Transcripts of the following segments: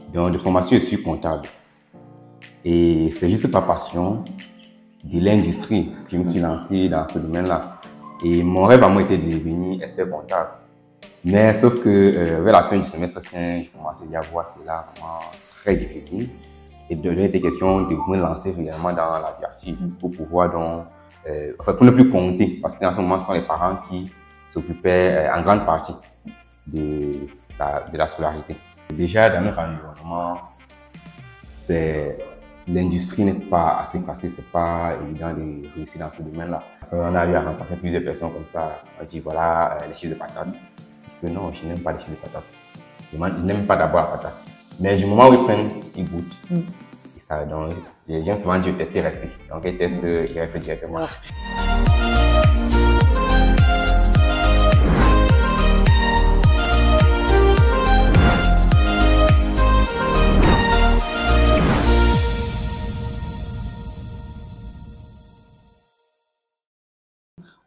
Donc, de formation, je suis comptable. Et c'est juste par passion de l'industrie que je me suis lancé dans ce domaine-là. Et mon rêve à moi était de devenir expert comptable. Mais sauf que vers la fin du semestre 5, je commençais à voir que c'est là vraiment très difficile. Et de donner des questions de me lancer réellement dans la vie active pour pouvoir donc, pour ne plus compter, parce qu'en ce moment, ce sont les parents qui s'occupaient en grande partie de la scolarité. Déjà, dans notre environnement, l'industrie n'est pas assez facile, c'est pas évident de réussir dans ce domaine-là. On a eu à rencontrer plusieurs personnes comme ça. On dit voilà, les chips de patates. Je dis que non, je n'aime pas les chips de patates. Je n'aime pas d'abord la patate. Mais du moment où ils prennent, ils goûtent. Et ça, donc, les gens souvent disent tester, rester. Donc, ils testent, ils restent directement.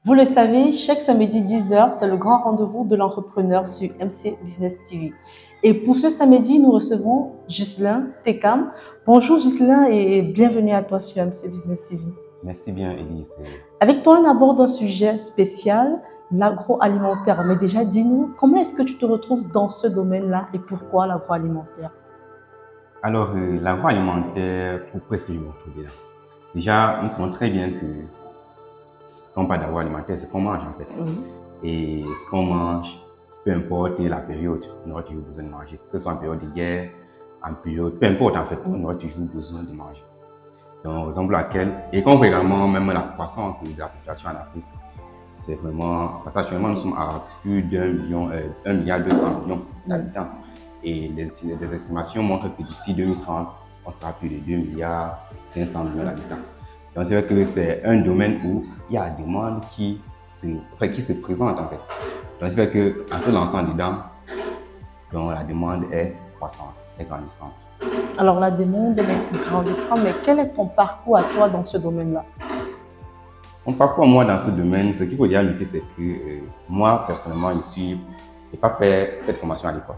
Vous le savez, chaque samedi 10h, c'est le grand rendez-vous de l'entrepreneur sur MC Business TV. Et pour ce samedi, nous recevons Ghislain Tekam. Bonjour Ghislain et bienvenue à toi sur MC Business TV. Merci bien, Élise. Avec toi, on aborde un sujet spécial, l'agroalimentaire. Mais déjà, dis-nous, comment est-ce que tu te retrouves dans ce domaine-là et pourquoi l'agroalimentaire? Alors, l'agroalimentaire, pourquoi est-ce que je me retrouve là? Déjà, nous savons très bien que quand on parle d'agroalimentaire, c'est ce qu'on mange en fait. Et ce qu'on mange, peu importe la période, on aura toujours besoin de manger. Que ce soit en période de guerre, en période, peu importe en fait, on aura toujours besoin de manger. Donc, raison pour laquelle, et quand on voit également même la croissance de la population en Afrique, c'est vraiment, parce qu'actuellement nous sommes à plus d'1,2 milliard d'habitants. Et les estimations montrent que d'ici 2030, on sera plus de 2,5 milliards d'habitants. Donc, c'est vrai que c'est un domaine où il y a la demande qui se présente en fait. Donc, c'est vrai qu'en se lançant dedans, donc, la demande est croissante, est grandissante. Alors, la demande est grandissante, mais quel est ton parcours à toi dans ce domaine-là? Mon parcours, moi, dans ce domaine, ce qu'il faut dire noter, c'est que moi, personnellement, je n'ai pas fait cette formation à l'école.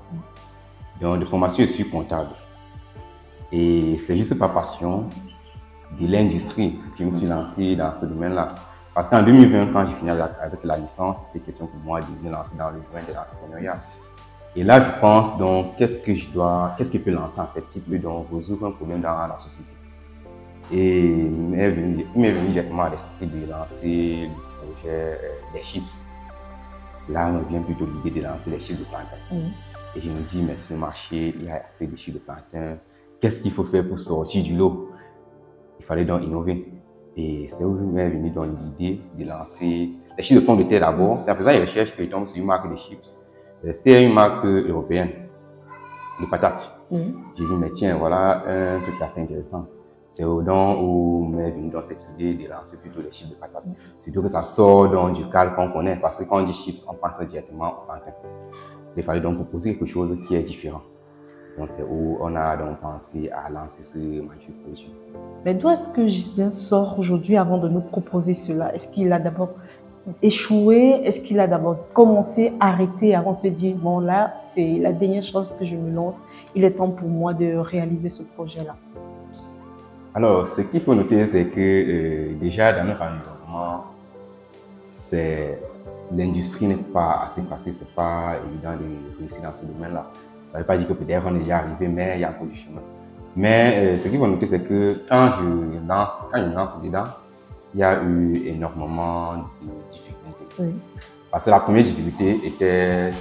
Donc, de formation, je suis comptable. Et c'est juste par passion de l'industrie que je me suis lancé dans ce domaine-là. Parce qu'en 2020, quand j'ai fini avec la licence, c'était question pour moi de me lancer dans le domaine de l'entrepreneuriat. Et là, je pense donc, qu'est-ce que je peux lancer en fait, qui peut donc résoudre un problème dans la société. Et il m'est venu directement à l'esprit de lancer le projet des chips. Là, on vient plutôt l'idée de lancer des chips de plantain. Et je me dis, mais sur le marché, il y a assez de chips de plantain. Qu'est-ce qu'il faut faire pour sortir du lot? Il fallait donc innover. Et c'est où m'est venu dans l'idée de lancer les chips de pommes de terre d'abord. C'est en faisant des recherches que je tombe sur une marque de chips. C'était une marque européenne de patates. J'ai dit, mais tiens, voilà un truc assez intéressant. C'est au don où m'est venu dans cette idée de lancer plutôt les chips de patates. Surtout que ça sort donc du cadre qu'on connaît, parce que quand on dit chips, on pense directement au plantain. Il fallait donc proposer quelque chose qui est différent. Donc c'est où on a donc pensé à lancer ce magnifique produit. Mais d'où est-ce que Ghislain sort aujourd'hui avant de nous proposer cela? Est-ce qu'il a d'abord échoué? Est-ce qu'il a d'abord commencé, arrêté avant de se dire, bon là, c'est la dernière chose que je me lance, il est temps pour moi de réaliser ce projet-là? Alors, ce qu'il faut noter, c'est que déjà dans notre environnement, l'industrie n'est pas assez facile, c'est pas évident de réussir dans ce domaine-là. Ça ne veut pas dire que peut-être on est déjà arrivé, mais il y a encore du chemin. Mais ce qu'il faut noter, c'est que quand je me lance dedans, il y a eu énormément de difficultés. Parce que la première difficulté était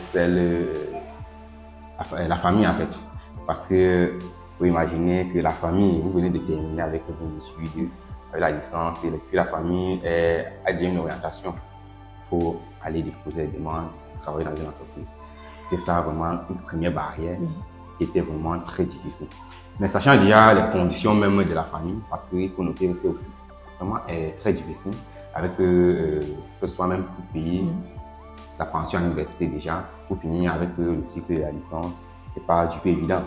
la famille en fait. Parce que vous imaginez que la famille, vous venez de terminer avec vos études, avec la licence, et puis la famille a déjà une orientation. Il faut aller déposer des demandes, travailler dans une entreprise. C'était ça vraiment une première barrière qui était vraiment très difficile. Mais sachant déjà les conditions même de la famille, parce qu'il faut noter que c'est aussi vraiment très difficile, avec que ce soit même pour payer la pension à l'université déjà, pour finir avec le cycle de la licence, ce n'était pas du tout évident.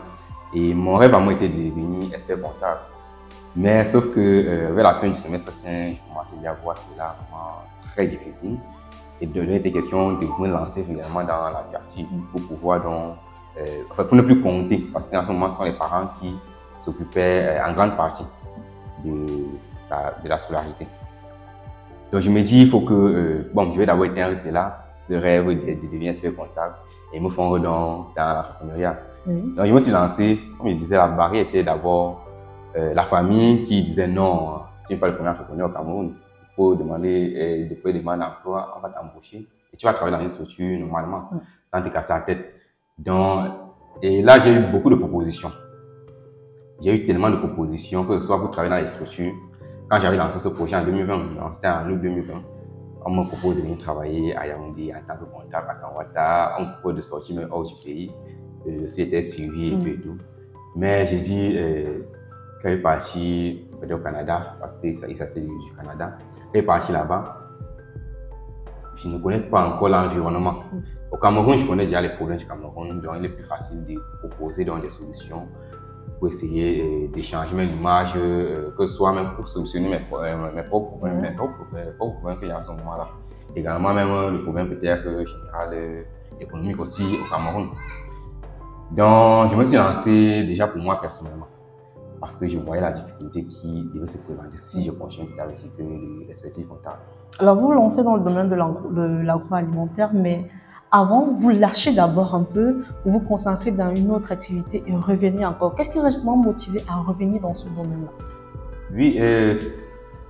Et mon rêve à moi était de devenir expert comptable. Mais sauf que vers la fin du semestre 5, je commençais à voir cela vraiment très difficile. Et de donner des questions de me lancer réellement dans la vie active pour pouvoir donc enfin, pour ne plus compter, parce qu'en ce moment, ce sont les parents qui s'occupaient en grande partie de la scolarité. Donc je me dis, il faut que, bon, je vais d'abord éteindre cela, ce rêve de devenir expert comptable et me fondre dans l'entrepreneuriat. Donc je me suis lancé, comme je disais, la barrière était d'abord la famille qui disait non, tu n'es pas le premier entrepreneur au Cameroun, il faut demander, déposer des demandes d'emploi, on va t'embaucher et tu vas travailler dans une structure normalement, sans te casser la tête. Donc, et là j'ai eu beaucoup de propositions. J'ai eu tellement de propositions, que ce soit pour travailler dans les structures. Quand j'avais lancé ce projet en 2020, c'était en août 2020, on me propose de venir travailler à Yaoundé en tant que comptable à Kanwata, on me propose de sortir même hors du pays. C'était suivi et tout. Mais j'ai dit qu'elle est partie au Canada, parce qu'il s'agissait du Canada. Elle est partie là-bas. Je ne connais pas encore l'environnement. Au Cameroun, je connais déjà les problèmes du Cameroun, donc il est plus facile de proposer des solutions pour essayer d'échanger mes images, que ce soit même pour solutionner mes propres problèmes, mes propres problèmes qu'il y a à ce moment-là. Également, même le problème peut-être général, économique aussi au Cameroun. Donc, je me suis lancé déjà pour moi personnellement, parce que je voyais la difficulté qui devait se présenter si je continuais dans le cycle de l'expertise comptable. Alors, vous vous lancez dans le domaine de l'agroalimentaire, mais avant, vous lâchez d'abord un peu, vous vous concentrez dans une autre activité et revenez encore. Qu'est-ce qui vous a justement motivé à revenir dans ce domaine-là? Oui,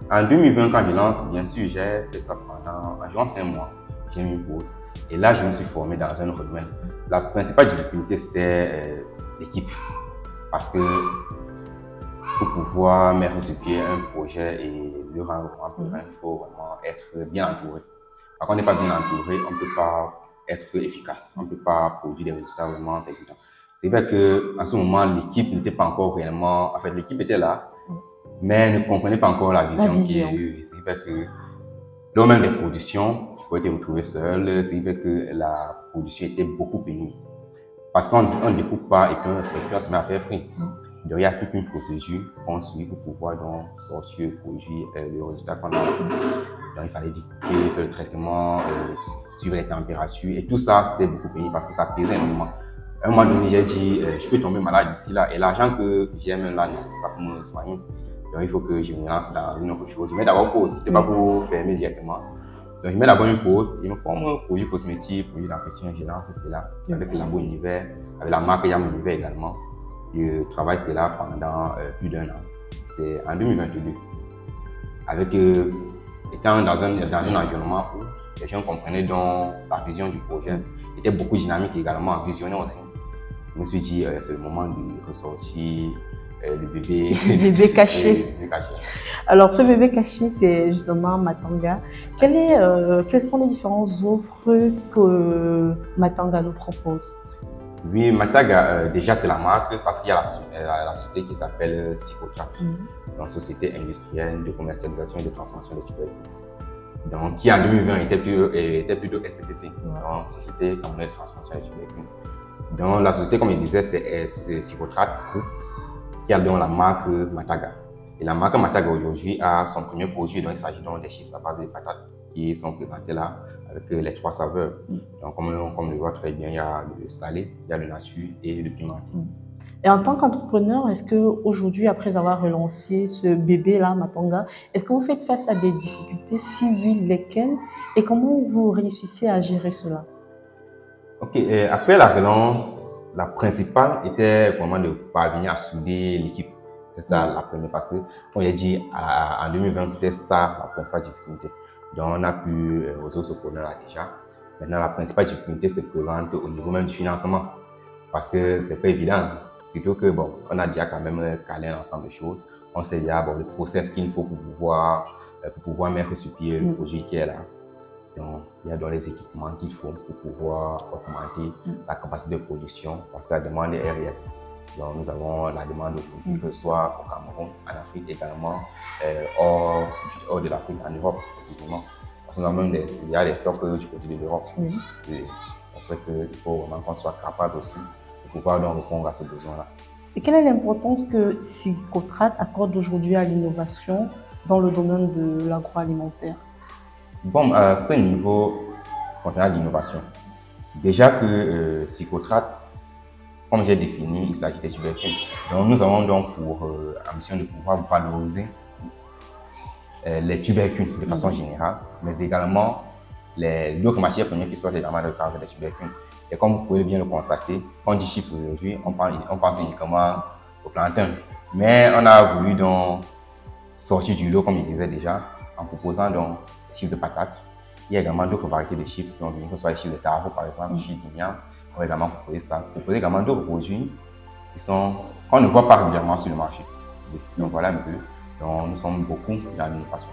en 2020, quand je lance, bien sûr, j'ai fait ça pendant environ 5 mois. J'ai mis une pause. Et là, je me suis formé dans un autre domaine. La principale difficulté, c'était l'équipe. Parce que pour pouvoir mettre sur pied un projet et le rendre vraiment, il faut vraiment être bien entouré. Quand on n'est pas bien entouré, on ne peut pas être efficace. On ne peut pas produire des résultats vraiment percutants. C'est vrai qu'en ce moment, l'équipe n'était pas encore réellement... En fait, l'équipe était là, mais ne comprenait pas encore la vision. C'est vrai que lors même des productions, je pouvais te retrouver seul. C'est vrai que la production était beaucoup pénible. Parce qu'on ne découpe pas et puis on se met à faire frais. Donc, il y a toute une procédure qu'on suit pour pouvoir donc sortir le produit, le résultat qu'on a. Donc, il fallait découper, faire le traitement, suivre les températures. Et tout ça, c'était beaucoup pénible parce que ça pesait énormément. À un moment donné, j'ai dit, je peux tomber malade d'ici là. Et l'argent que j'ai même là ne suffit pas pour me soigner. Donc, il faut que je me lance dans une autre chose. Je mets d'abord pause, ce n'est pas pour fermer directement. Donc, je mets d'abord une pause. Je me forme un produit cosmétique, produit d'entretien, je lance cela avec le labo Univers, avec la marque Yam Univers également. Je travaille cela pendant plus d'1 an. C'est en 2022. Avec, étant dans un environnement où les gens comprenaient donc la vision du projet, était beaucoup dynamique également, visionnaire aussi. Je me suis dit, c'est le moment de ressortir le bébé. Le bébé caché. Le bébé caché. Alors, ce bébé caché, c'est justement Matanga. Quelles sont les différentes offres que Matanga nous propose? Oui, Matanga, déjà c'est la marque parce qu'il y a la société qui s'appelle Psychotrat, une société industrielle de commercialisation et de transformation des tubercules. Donc, qui en 2020 était plutôt SCTT, donc Société Camerounaise de transformation des tubercules. Donc, la société, comme je disais, c'est Psychotrat qui a donc la marque Matanga. Et la marque Matanga aujourd'hui a son premier produit, donc il s'agit donc des chips à base de patates qui sont présentés là avec les 3 saveurs. Donc, comme on le voit très bien, il y a le salé, il y a le nature et le pimenté. Et en tant qu'entrepreneur, est-ce qu'aujourd'hui, après avoir relancé ce bébé-là, Matanga, est-ce que vous faites face à des difficultés? Si oui, lesquelles? Et comment vous réussissez à gérer cela? Ok, après la relance, la principale était vraiment de parvenir à souder l'équipe. C'est ça la première, parce que, comme j'ai dit, en 2020, c'était ça la principale difficulté. Donc, on a pu résoudre ce problème-là déjà. Maintenant, la principale difficulté se présente au niveau même du financement, parce que ce n'est pas évident. Surtout que, bon, on a déjà quand même calé un ensemble de choses. On sait déjà bon, le process qu'il faut pour pouvoir mettre sur pied le projet qui est là. Donc, il y a dans les équipements qu'il faut pour pouvoir augmenter la capacité de production, parce que la demande est réelle. Donc, nous avons la demande aujourd'hui, que ce soit au Cameroun, en Afrique également, hors de l'Afrique, en Europe précisément. Parce que nous avons même il y a des stocks du côté de l'Europe. J'espère qu'il faut vraiment qu'on soit capable aussi de pouvoir donc répondre à ces besoins-là. Et quelle est l'importance que Psychotrat accorde aujourd'hui à l'innovation dans le domaine de l'agroalimentaire? Bon, à ce niveau, concernant l'innovation, déjà que Psychotrat comme j'ai défini, il s'agit des tubercules. Donc, nous avons donc pour ambition de pouvoir valoriser les tubercules de façon générale, mais également les d'autres matières premières qui sortent également dans le cadre des tubercules. Et comme vous pouvez bien le constater, quand on dit chips aujourd'hui, on pense uniquement au plantain. Mais on a voulu donc sortir du lot, comme il disait déjà, en proposant donc des chips de patates. Il y a également d'autres variétés de chips qui ont venir, que ce soit les chips de taro par exemple, les chips d'igname. On va également proposer ça. Proposer également d'autres produits qu'on ne voit pas régulièrement sur le marché. Donc voilà un peu. Donc nous sommes beaucoup dans l'innovation.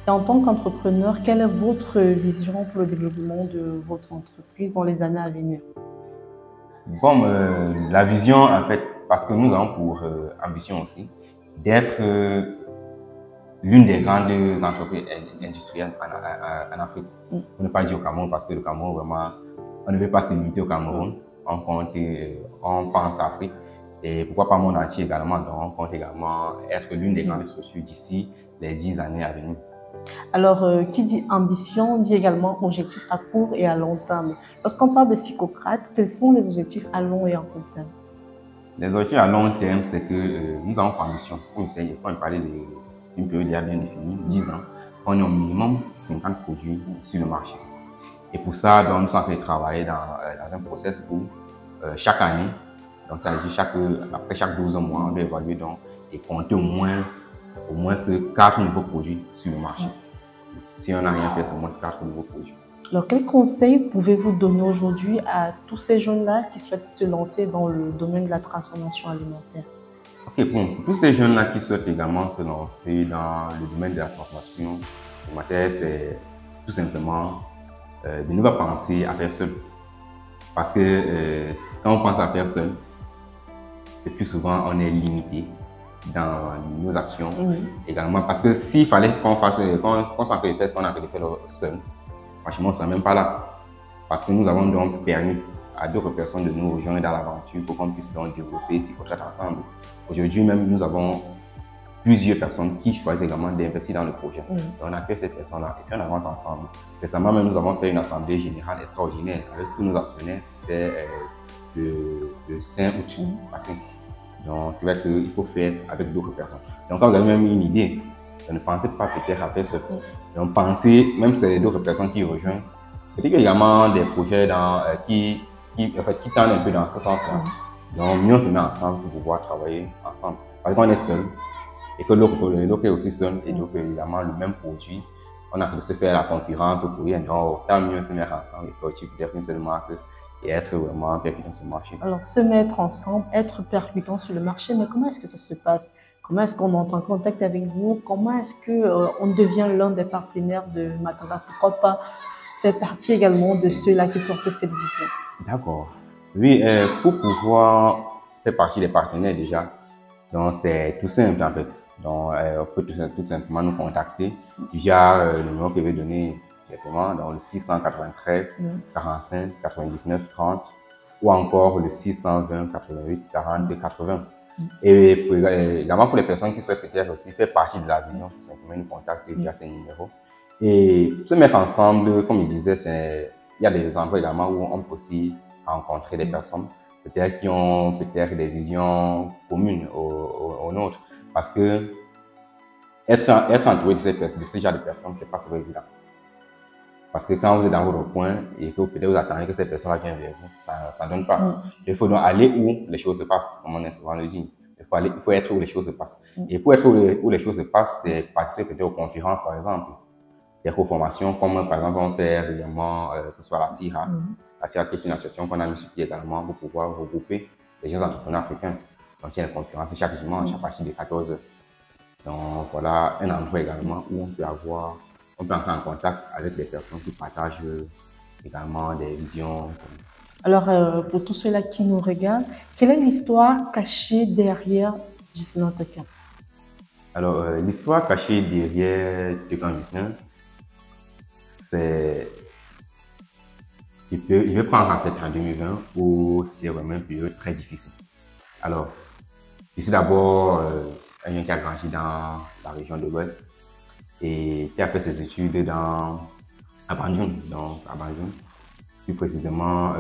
Et en tant qu'entrepreneur, quelle est votre vision pour le développement de votre entreprise dans les années à venir? Bon, la vision, en fait, parce que nous avons pour ambition aussi d'être l'une des grandes entreprises industrielles en Afrique. Pour ne pas dire au Cameroun, parce que le Cameroun, vraiment, on ne veut pas se limiter au Cameroun. On pense à Afrique. Et pourquoi pas monde entier également. Donc, on compte également être l'une des grandes structures d'ici les 10 années à venir. Alors, qui dit ambition dit également objectif à court et à long terme. Lorsqu'on parle de Psychocrate, quels sont les objectifs à long et à court terme? Les objectifs à long terme, c'est que nous avons pour ambition, comme on parlait d'une période bien définie, 10 ans, on est au minimum 50 produits sur le marché. Et pour ça, donc, nous sommes en train de travailler dans un process où chaque année, donc ça veut dire après chaque 12 mois, on doit évaluer donc, et compter au moins 4 nouveaux produits sur le marché. Si on n'a rien fait, c'est au moins 4 nouveaux produits. Alors, quels conseils pouvez-vous donner aujourd'hui à tous ces jeunes-là qui souhaitent se lancer dans le domaine de la transformation alimentaire? Ok, bon, pour tous ces jeunes-là qui souhaitent également se lancer dans le domaine de la transformation alimentaire, c'est tout simplement de ne pas penser à faire seul. Parce que quand on pense à faire seul, le plus souvent on est limité dans nos actions également. Parce que s'il fallait qu'on fasse, qu'on s'en fait faire ce qu'on a fait de faire seul, franchement, on ne serait même pas là. Parce que nous avons donc permis à d'autres personnes de nous rejoindre dans l'aventure pour qu'on puisse donc développer Psychocrate ensemble. Aujourd'hui même, nous avons plusieurs personnes qui choisissent également d'investir dans le projet. Et on accueille ces personnes-là et puis on avance ensemble. Récemment même, nous avons fait une assemblée générale extraordinaire avec tous nos actionnaires. C'était le 5 août passé. Donc c'est vrai qu'il faut faire avec d'autres personnes. Donc quand vous avez même une idée, ne pensez pas peut-être à faire ça. Donc pensez, même si c'est d'autres personnes qui rejoignent, peut-être qu'il y a également des projets qui tendent un peu dans ce sens-là. Donc mieux on se met ensemble pour pouvoir travailler ensemble. Parce qu'on est seul et que l'autre est aussi seul et donc évidemment le même produit, on a laissé faire la concurrence pour rien. Donc tant mieux se mettre ensemble et sortir peut-être une seule marque et être vraiment percutant sur le marché. Alors se mettre ensemble, être percutant sur le marché, mais comment est-ce que ça se passe? Comment est-ce qu'on entre en contact avec vous? Comment est-ce qu'on devient l'un des partenaires de Matamba? Pourquoi pas faire partie également de ceux-là qui portent cette vision? D'accord. Oui, pour pouvoir faire partie des partenaires déjà, donc c'est tout simple en fait. Donc on peut tout simplement nous contacter via le numéro que je vais donner directement, dans le 693 45 99 30 ou encore le 620 88 42 80. Et également pour les personnes qui souhaitent peut-être aussi faire partie de la vision, tout simplement nous contacter via ces numéros. Et se mettre ensemble, comme il disait, il y a des endroits également où on peut aussi rencontrer des personnes peut-être qui ont peut-être des visions communes aux nôtres. Parce que être entouré de ce genre de personnes, c'est pas souvent évident. Parce que quand vous êtes dans votre coin et que peut-être vous attendez que ces personnes viennent vers vous, ça ne donne pas. Il faut donc aller où les choses se passent, comme on a souvent le dit. Il faut être où les choses se passent. Et pour être où les choses se passent, c'est participer peut-être aux conférences, par exemple. Des formations, comme par exemple on fait régulièrement, que ce soit la CIRA. La CIRA qui est une association qu'on a mis sur pied également pour pouvoir regrouper les jeunes entrepreneurs africains. Donc il y a des conférences chaque dimanche à partir de 14 h. Donc voilà un endroit également où on peut entrer en contact avec des personnes qui partagent également des visions. Alors, pour tous ceux-là qui nous regardent, quelle est l'histoire cachée derrière Ghislain Tekan? Alors, l'histoire cachée derrière Tekan Ghislain, c'est... Je vais prendre en fait en 2020 où c'était vraiment une période très difficile. Alors, je suis d'abord un jeune qui a grandi dans la région de l'Ouest et qui a fait ses études à Banjul, donc à Banjul. Plus précisément,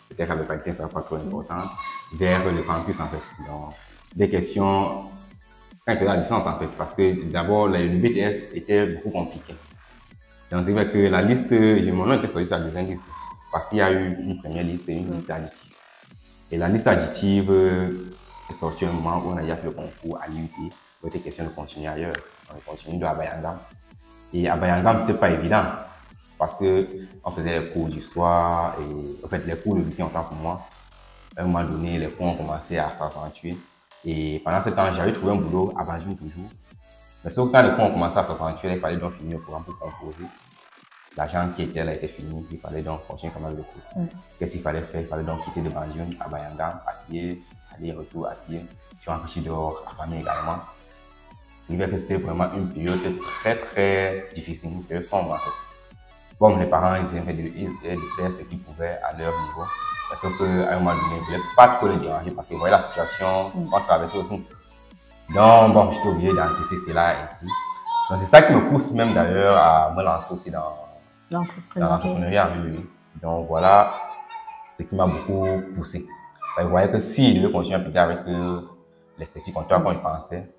peut-être la localité ne sera pas trop importante, vers le campus en fait. Donc, des questions quand il faisait la licence en fait, parce que d'abord le BTS était beaucoup compliqué. Donc c'est vrai que la liste, mon nom était sorti sur la deuxième liste, parce qu'il y a eu une première liste et une liste additive. Et la liste additive est sortie au moment où on a déjà fait le concours à l'IUT, où il était question de continuer ailleurs. On continue de Abayangam. Et Abayangam, c'était pas évident, parce que on faisait les cours du soir, et en fait les cours le week-end autant pour moi. À un moment donné, les cours ont commencé à s'accentuer. Et pendant ce temps, j'avais trouvé un boulot à Banjul toujours. Mais sauf quand les cours ont commencé à s'accentuer, il fallait donc finir le programme pour composer. L'agent qui était là était fini, il fallait donc continuer quand même le cours. Qu'est-ce qu'il fallait faire? Il fallait donc quitter de Banjul à Bayangam, à pied, aller-retour à pied. Je suis rentré dehors, à famille également. C'est vrai que c'était vraiment une période très difficile, une période sombre en fait. Bon, les parents, ils essayaient de faire ce qu'ils pouvaient à leur niveau. Sauf qu'à un moment donné, ils ne voulaient pas trop les déranger parce qu'ils voyaient la situation qu'on traversait aussi. Donc, bon, j'étais obligé d'encaisser cela ainsi. Donc, c'est ça qui me pousse même d'ailleurs à me lancer aussi dans l'entrepreneuriat. Donc, voilà ce qui m'a beaucoup poussé. Vous voyez que si je devais continuer à appliquer avec l'expertise comptable comme je pensais,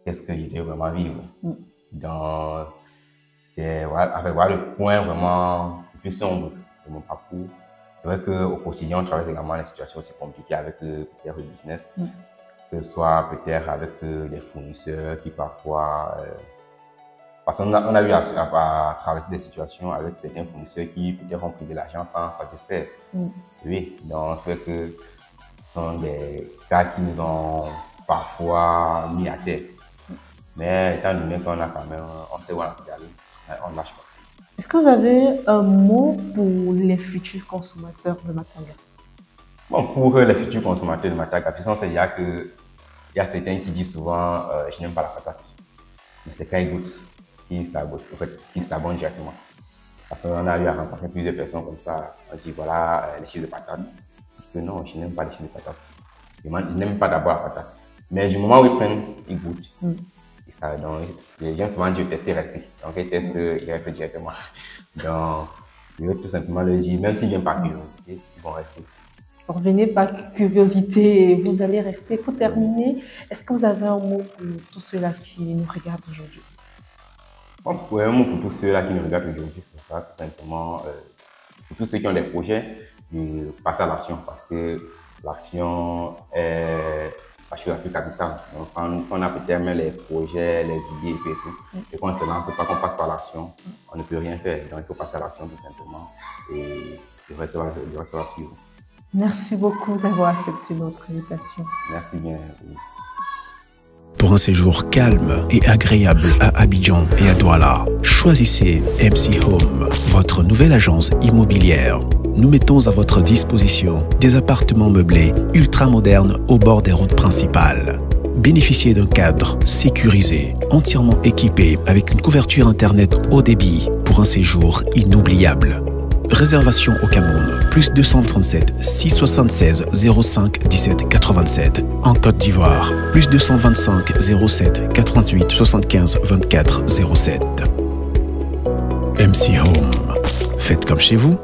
qu'est-ce que je devais vraiment vivre? Donc, c'était voilà le point vraiment le plus sombre de mon parcours. C'est vrai qu'au quotidien, on traverse également des situations aussi compliquées avec le business, que ce soit peut-être avec les fournisseurs qui parfois... parce qu'on a eu à traverser des situations avec certains fournisseurs qui peut-être ont pris de l'argent sans satisfaire. Oui, donc c'est vrai que ce sont des cas qui nous ont parfois mis à terre. Mais étant donné qu'on a quand même, on sait où on a regardé, on ne lâche pas. Est-ce que vous avez un mot pour les futurs consommateurs de Mataga? Bon, pour les futurs consommateurs de Mataga, puisqu'on sait déjà qu'il y a certains qui disent souvent je n'aime pas la patate. Mais c'est quand ils goûtent qu'ils s'abonnent directement. Parce qu'on a eu à rencontrer plusieurs personnes comme ça. On dit voilà les chips de patate. Je dis que non, je n'aime pas les chips de patate. Je n'aime pas d'abord la patate. Mais du moment où ils prennent, ils goûtent. Donc, les gens souvent disent tester, rester. Donc, ils testent, ils restent directement. Donc, je veux tout simplement leur dire, même s'ils viennent par curiosité, ils vont rester. Revenez par curiosité, vous allez rester. Pour terminer, est-ce que vous avez un mot pour tous ceux-là qui nous regardent aujourd'hui? Bon, un mot pour tous ceux-là qui nous regardent aujourd'hui, c'est ça, tout simplement, pour tous ceux qui ont des projets, de passer à l'action, parce que l'action est la plus capitale. Donc, quand on a peut-être même les projets, les idées et tout, et qu'on ne se lance pas, qu'on passe par l'action, on ne peut rien faire. Donc, il faut passer à l'action tout simplement, et le reste va suivre. Merci beaucoup d'avoir accepté notre invitation. Merci bien, Louis. Pour un séjour calme et agréable à Abidjan et à Douala, choisissez MC Home, votre nouvelle agence immobilière. Nous mettons à votre disposition des appartements meublés ultra-modernes au bord des routes principales. Bénéficiez d'un cadre sécurisé, entièrement équipé avec une couverture Internet haut débit pour un séjour inoubliable. Réservation au Cameroun, plus 237 676 05 17 87. En Côte d'Ivoire, plus 225 07 88 75 24 07. MC Home. Faites comme chez vous.